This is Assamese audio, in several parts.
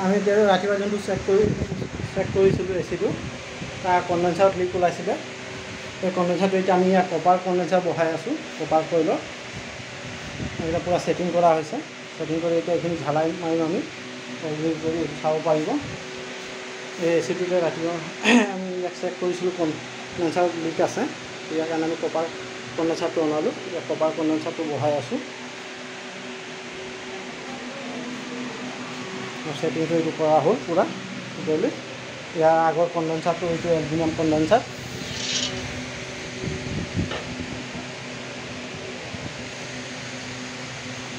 আমি এতিয়া ৰাতিপুৱা যোনটো চেক কৰিছিলোঁ এচিটো তাৰ কণ্ডেঞ্চাৰত লিক ওলাইছিলে। সেই কণ্ডেঞ্চাৰটো এতিয়া আমি ইয়াত কপাৰ কণ্ডেঞ্চাৰ বহাই আছোঁ। কপাৰ কইলত এইবিলাক পূৰা ছেটিং কৰা হৈছে। ছেটিং কৰি এতিয়া এইখিনি ঝালাই মাৰিম আমি অইলিং কৰি চাব পাৰিব। এই এচিটোতে ৰাতিপুৱা আমি ইয়াক চেক কৰিছিলোঁ কণ্ডেঞ্চাৰত লিক আছে। ইয়াৰ কাৰণে আমি কপাৰ কণ্ডেঞ্চাৰটো অনালোঁ। ইয়াত কপাৰ কণ্ডেঞ্চাৰটো বহাই আছোঁ। ছেটিংটো এইটো কৰা হ'ল পূৰা টোটেলি। ইয়াৰ আগৰ কণ্ডেঞ্চাৰটো এইটো এলুমিনিয়াম কণ্ডেঞ্চাৰ।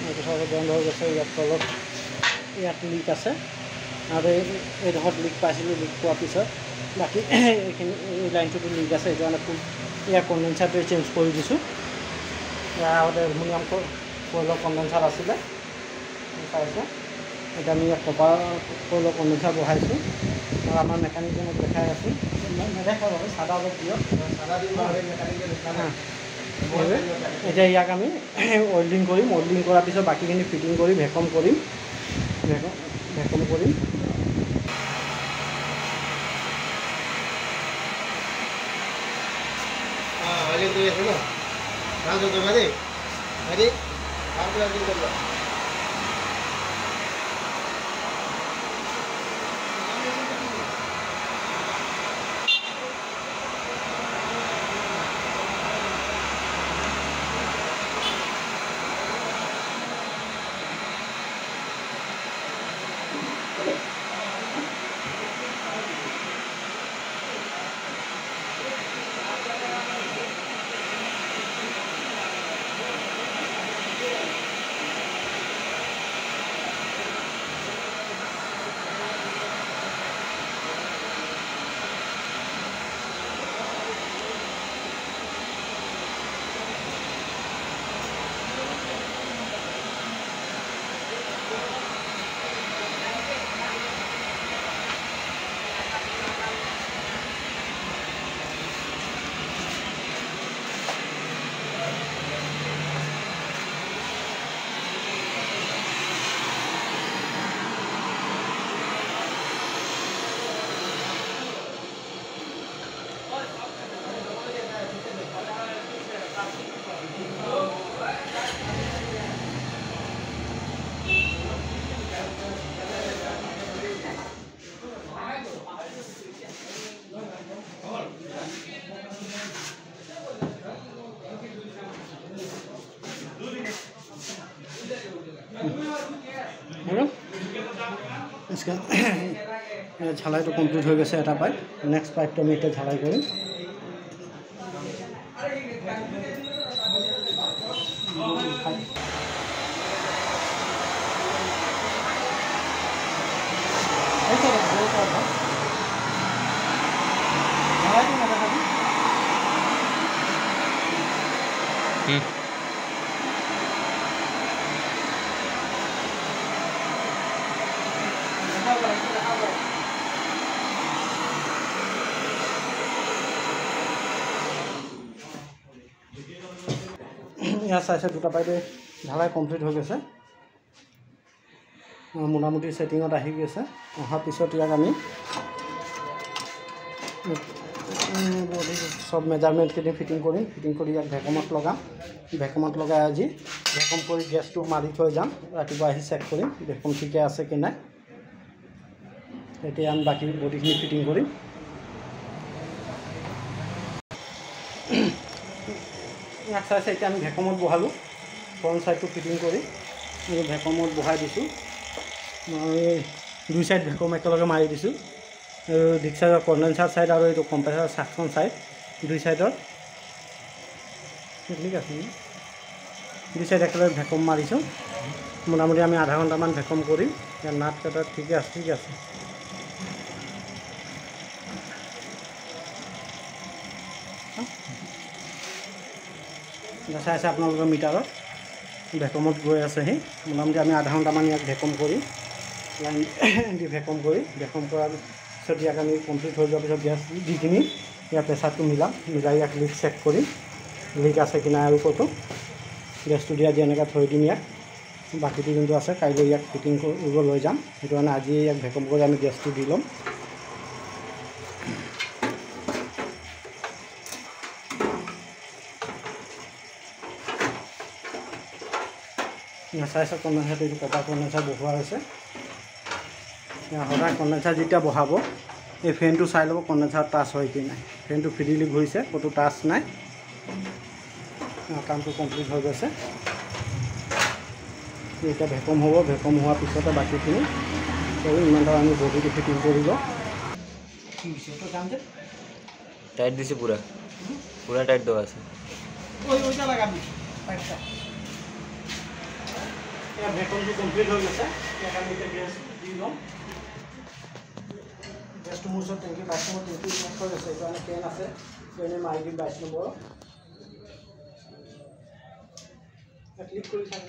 এইটো চাইডে বন্ধ হৈ গৈছে। ইয়াত তলত ইয়াত লিক আছে আৰু এইডোখৰত লিক পাইছিলোঁ। লিক পোৱাৰ পিছত বাকী এইখিনি এই লাইনটোতো লিক আছে। এইটো কাৰণে ইয়াৰ কণ্ডেঞ্চাৰটোৱে চেঞ্জ কৰি দিছোঁ। ইয়াৰ আগতে এলুমিনিয়াম কইলৰ কণ্ডেঞ্চাৰ আছিলে চাইছে। এতিয়া আমি ইয়াত কপাৰ কইলৰ কণ্ডেঞ্চাৰ বহাইছোঁ আৰু আমাৰ মেকানিজমত দেখাই আছোঁ। নেদেখা বাৰু চাদা অলপ দিয়ক। এতিয়া ইয়াক আমি অইলিং কৰিম। অইলিং কৰাৰ পিছত বাকীখিনি ফিটিং কৰি ভেকম কৰিম। ভেকম কৰিম। অইলিং কৰি আছোঁ ন। ভাল জমা দেই হেৰি ভালকৈ অইলিং কৰিব। ঝালাইটো কমপ্লিট হৈ গৈছে এটা পাইপ। নেক্সট পাইপটো আমি এতিয়া ঝালাই কৰিম। ইয়াৰ চাইছে দুটা পাইপে ঢালাই কমপ্লিট হৈ গৈছে। মোটামুটি ছেটিঙত আহি গৈছে। অহাৰ পিছত ইয়াক আমি সব মেজাৰমেণ্টখিনি ফিটিং কৰিম। ফিটিং কৰি ইয়াক ভেকমত লগাম। ভেকমত লগাই আজি ভেকম কৰি গেছটো মাৰি থৈ যাম। ৰাতিপুৱা আহি চেক কৰিম ভেকম ঠিকে আছে কি নাই। এতিয়া আমি বাকী বডিখিনি ফিটিং কৰিম। ইয়াক চাইছে এতিয়া আমি ভেকমত বহালোঁ। ফ্ৰণ্ট চাইডটো ফিটিং কৰি ভেকমত বহাই দিছোঁ। মই দুই চাইড ভেকম একেলগে মাৰি দিছোঁ। ডিক চাইডৰ কণ্ডেঞ্চাৰ চাইড আৰু এইটো কম্প্ৰেছাৰ ছাকশ্যন চাইড দুই চাইডৰ ঠিক আছে। দুই চাইড একেলগে ভেকম মাৰিছোঁ। মোটামুটি আমি আধা ঘণ্টামান ভেকম কৰিম। ইয়াৰ নাট কেইটা ঠিকে আছে। ঠিক আছে। চাইছে আপোনালোকৰ মিটাৰত ভেকমত গৈ আছেহি। মোটামুটি আমি আধা ঘণ্টামান ইয়াক ভেকম কৰি লাইন দি ভেকম কৰাৰ পিছত ইয়াক আমি কমপ্লিট হৈ যোৱাৰ পিছত গেছ দি কিনি ইয়াৰ প্ৰেছাৰটো মিলাই ইয়াক লিক চেক কৰি লিক আছে কি নাই আৰু ক'তো গেছটো দিয়া দি এনেকৈ থৈ দিম ইয়াক। বাকীটো যোনটো আছে কাইলৈ ইয়াক ফিটিং কৰিব লৈ যাম। সেইটো কাৰণে আজি ইয়াক ভেকুম কৰি আমি গেছটো দি ল'ম। চাইছে কণ্ডেঞ্চাৰটো এইটো কপাৰ কণ্ডেঞ্চাৰ বহোৱা হৈছে। সদায় কণ্ডেঞ্চাৰ যেতিয়া বহাব এই ফেনটো চাই ল'ব কণ্ডেঞ্চাৰ টাচ হয় কি নাই। ফেনটো ফ্ৰীলি ঘূৰিছে, ক'তো টাচ নাই। কামটো কমপ্লিট হৈ গৈছে। এতিয়া ভেকুম হ'ব, ভেকুম হোৱাৰ পিছতে বাকীখিনি কৰি ইমান ধৰ আমি বডিটো ফিটিং কৰিব। টাইট দিছে, পুৰা পুৰা টাইট দেওয়া আছে। ভেকুমটো কমপ্লিট হৈ গৈছে। ইয়াত আমি এতিয়া গেছ দি ল'ম। গেছটো মোৰ ওচৰত টেংকি 22 নম্বৰ টেংকি হৈ আছে। এইটো আমি কেন আছে, কেনে মাৰি দিম 22 নম্বৰ। ক্লিক কৰি চাওঁ।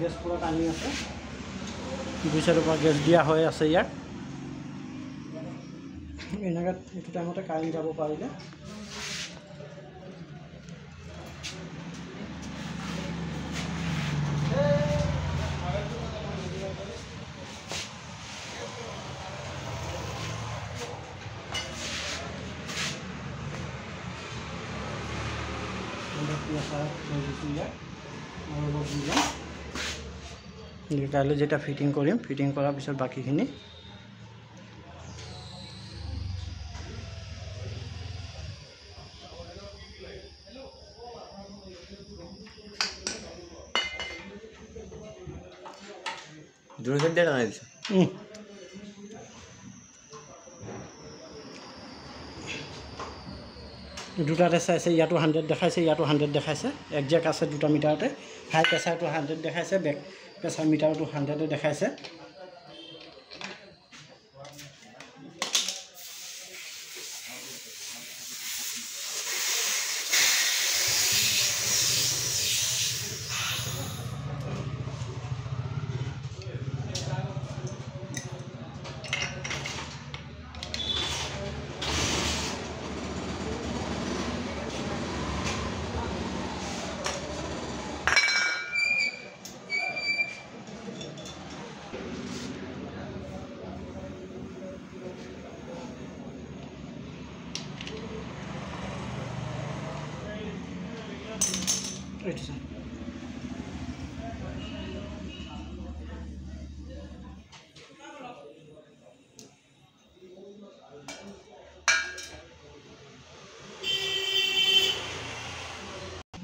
গেছ পুৰা টানি আছে। দুই চাইডৰ পৰা গেছ দিয়া হৈ আছে ইয়াত। এনেকৈ এইটো টাইমতে কাৰেণ্ট যাব পাৰিলে কাইলৈ যেতিয়া ফিটিং কৰিম, ফিটিং কৰাৰ পিছত বাকীখিনি দুজন দিয়ে টানাই দিছে। দুটাতে চাইছে, ইয়াতো 100 দেখাইছে, ইয়াতো 100 দেখাইছে। একজেক্ট আছে দুটা মিটাৰতে। হাই প্ৰেছাৰটো 100 দেখাইছে, বেক প্ৰেছাৰ মিটাৰটো 100 দেখাইছে।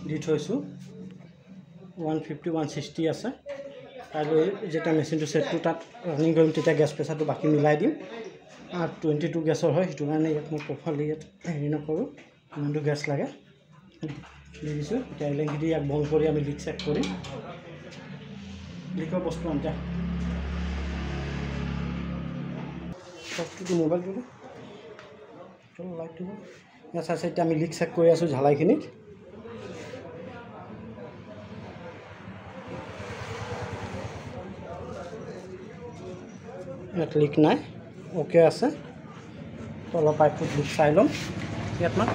দি থৈছোঁ 150 160 আছে। কাইলৈ যেতিয়া মেচিনটো ছেটটো তাত ৰানিং কৰিম তেতিয়া গেছ প্ৰেছাৰটো বাকী মিলাই দিম। 22 গেছৰ হয়, সেইটো কাৰণে ইয়াত মই প্ৰফাইল ইয়াত হেৰি নকৰোঁ, ইমানটো গেছ লাগে দি দিছোঁ। এতিয়া এলেংকি দি ইয়াক বন্ধ কৰি আমি লিক চেক কৰিম। লিকৰ বস্তু আনটা মোবাইলটো লাইটটো ইয়াত চাইছে। এতিয়া আমি লিক চেক কৰি আছোঁ ঝালাইখিনিত। ইয়াত লিক নাই, অ'কে আছে। তলৰ পাইপটোত লিক চাই ল'ম। ইয়াত না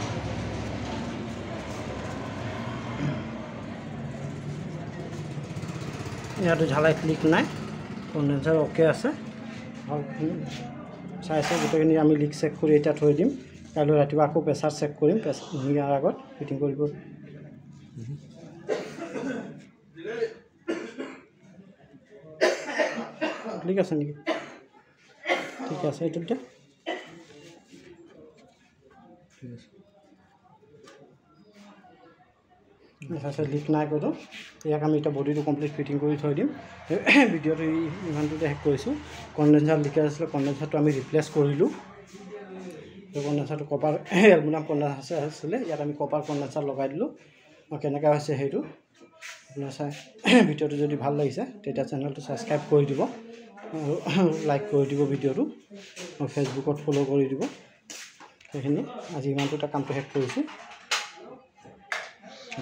ইয়াতো ঝালাইত লিক নাই, কণ্ডেঞ্চাৰ অ'কে আছে। চাইছে গোটেইখিনি আমি লিক চেক কৰি এতিয়া থৈ দিম। কাইলৈ ৰাতিপুৱা আকৌ প্ৰেছাৰ চেক কৰিম। ইয়াৰ আগত ফিটিং কৰিব। লিক আছে নেকি? ঠিক আছে, এইটো এতিয়া ঠিক আছে। চাইছে লিক নাই ক'তো। ইয়াক আমি এতিয়া বডিটো কমপ্লিট ফিটিং কৰি থৈ দিম। ভিডিঅ'টো ইমানটোতে শেষ কৰিছোঁ। কণ্ডেঞ্চাৰ লিকেজ আছিলে, কণ্ডেঞ্চাৰটো আমি ৰিপ্লেচ কৰিলোঁ। কণ্ডেঞ্চাৰটো কপাৰ এলুমিনিয়াম কণ্ডেঞ্চাৰ আছিলে, ইয়াত আমি কপাৰ কণ্ডেঞ্চাৰ লগাই দিলোঁ। কেনেকুৱা হৈছে সেইটো আপোনাৰ চাই। ভিডিঅ'টো যদি ভাল লাগিছে তেতিয়া চেনেলটো ছাবস্ক্ৰাইব কৰি দিব। আৰু লাইক কৰি দিব ভিডিঅ'টো আৰু ফেচবুকত ফ'ল' কৰি দিব। সেইখিনি আজি ইমানটোতে কামটো শেষ কৰিছোঁ।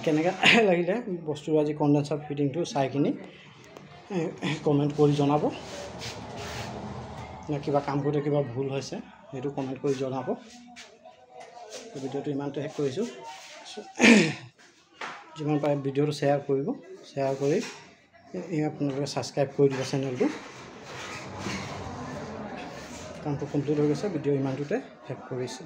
কেনেকৈ লাগিলে বস্তুৰ আজি কণ্ডেন্সাৰ ফিটিংটো চাই কিনি কমেণ্ট কৰি জনাব। নে কিবা কাম কৰোঁতে কিবা ভুল হৈছে সেইটো কমেণ্ট কৰি জনাব। ভিডিঅ'টো ইমানটো শেষ কৰিছোঁ। যিমান পাৰে ভিডিঅ'টো শ্বেয়াৰ কৰিব, শ্বেয়াৰ কৰি আপোনালোকে ছাবস্ক্ৰাইব কৰি দিব চেনেলটো। কামটো কমপ্লিট হৈ গৈছে। ভিডিঅ' ইমানটোতে শেষ কৰিছোঁ।